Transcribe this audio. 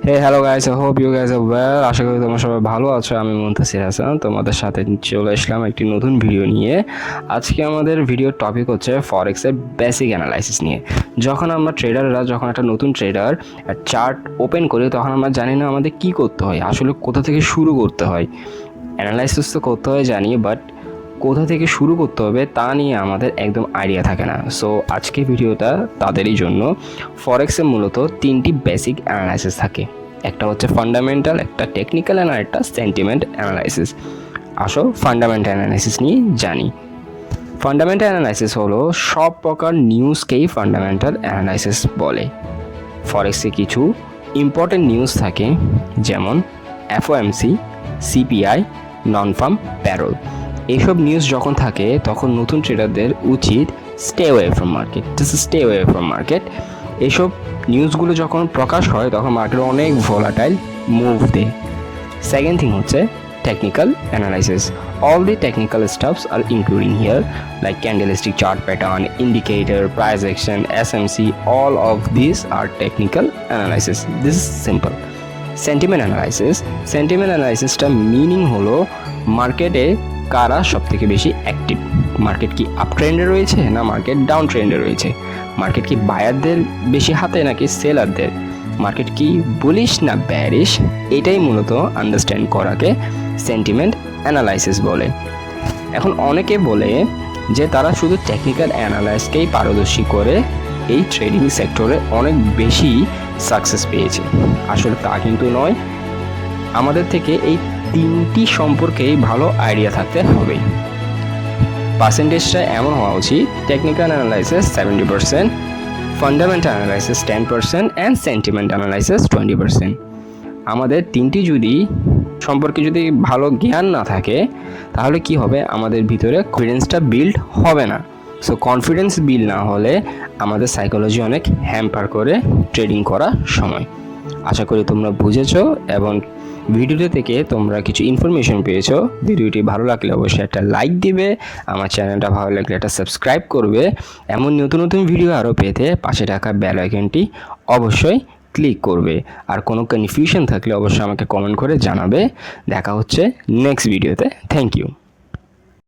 Hey hello guys, I hope you guys are well. আশা করি তোমরা সবাই ভালো আছো। আমি মুনতাসির হাসান তোমাদের সাথে চলে আসলাম একটি নতুন ভিডিও নিয়ে। আজকে আমাদের ভিডিওর টপিক হচ্ছে ফরেক্সের বেসিক অ্যানালাইসিস নিয়ে। যখন আমরা ট্রেডাররা যখন একটা নতুন ট্রেডার চার্ট ওপেন করি তখন আমরা জানি না আমাদের কি করতে হয়, আসলে কোথা থেকে শুরু করতে হয়। অ্যানালাইসিস তো করতে হয় জানি, বাট কোথা থেকে শুরু করতে হবে তা নিয়ে আমাদের একদম আইডিয়া থাকে না। সো আজকে ভিডিওটা তাদেরই জন্য। ফরেক্সে মূলত তিনটি বেসিক অ্যানালাইসিস থাকে, একটা হচ্ছে ফান্ডামেন্টাল, একটা টেকনিক্যাল আর একটা সেন্টিমেন্ট অ্যানালাইসিস। আসো ফান্ডামেন্টাল অ্যানালাইসিস নিয়ে জানি। ফান্ডামেন্টাল অ্যানালাইসিস হলো সব প্রকার নিউজকেই ফান্ডামেন্টাল অ্যানালাইসিস বলে। ফরেক্সে কিছু ইম্পর্টেন্ট নিউজ থাকে, যেমন এফওএমসি, সিপিআই, নন ফার্ম প্যারোল। এইসব নিউজ যখন থাকে তখন নতুন ট্রেডারদের উচিত স্টে অ্যাওয়ে ফ্রম মার্কেট। এইসব নিউজগুলো যখন প্রকাশ হয় তখন মার্কেট অনেক ভোলাটাইল মুভ দেয়। সেকেন্ড থিং হচ্ছে technical analysis. All the technical stuffs are including here, like candlestick chart pattern, indicator, price action, SMC. All of these are technical analysis. This is simple. Sentiment analysis. Sentiment analysis টা meaning হলো মার্কেটে কারা সব থেকে বেশি active. Market কি up ট্রেন্ডে রয়েছে না মার্কেট ডাউন ট্রেন্ডে রয়েছে, মার্কেট কি বায়ারদের বেশি হাতে নাকি সেলারদের, মার্কেট কি বুলিশ না ব্যারিশ। এটাই মূলত আন্ডারস্ট্যান্ড করাকে সেন্টিমেন্ট অ্যানালাইসিস বলে। এখন অনেকে বলে যে তারা শুধু টেকনিক্যাল অ্যানালাইসকেই পারদর্শী করে এই ট্রেডিং সেক্টরে অনেক বেশি সাকসেস পেয়েছে। আসলে তা কিন্তু নয়, আমাদের থেকে এই তিনটি সম্পর্কেই ভালো আইডিয়া থাকতে হবে। পার্সেন্টেজটা এমন হওয়া উচিত: technical analysis 70%, fundamental analysis 10% and sentiment analysis 20%। আমাদের তিনটি সম্পর্কে যদি ভালো জ্ঞান না থাকে তাহলে কি হবে, আমাদের ভিতরে কনফিডেন্সটা বিল্ড হবে না। সো কনফিডেন্স বিল্ড না হলে আমাদের সাইকোলজি অনেক হ্যাম্পার করে ট্রেডিং করার সময়। আশা করি তোমরা বুঝেছো এবং ভিডিওটি থেকে তোমরা কিছু ইনফরমেশন পেয়েছো। ভিডিওটি ভালো লাগলে অবশ্যই একটা লাইক দিবে, আমার চ্যানেলটা ভালো লাগলে একটা সাবস্ক্রাইব করবে। এমন নতুন নতুন ভিডিও আরও পেতে পাশে থাকা বেল আইকনটি অবশ্যই ক্লিক করবে। আর কোনো কনফিউশন থাকলে অবশ্যই আমাকে কমেন্ট করে জানাবে। দেখা হচ্ছে নেক্সট ভিডিওতে। Thank you.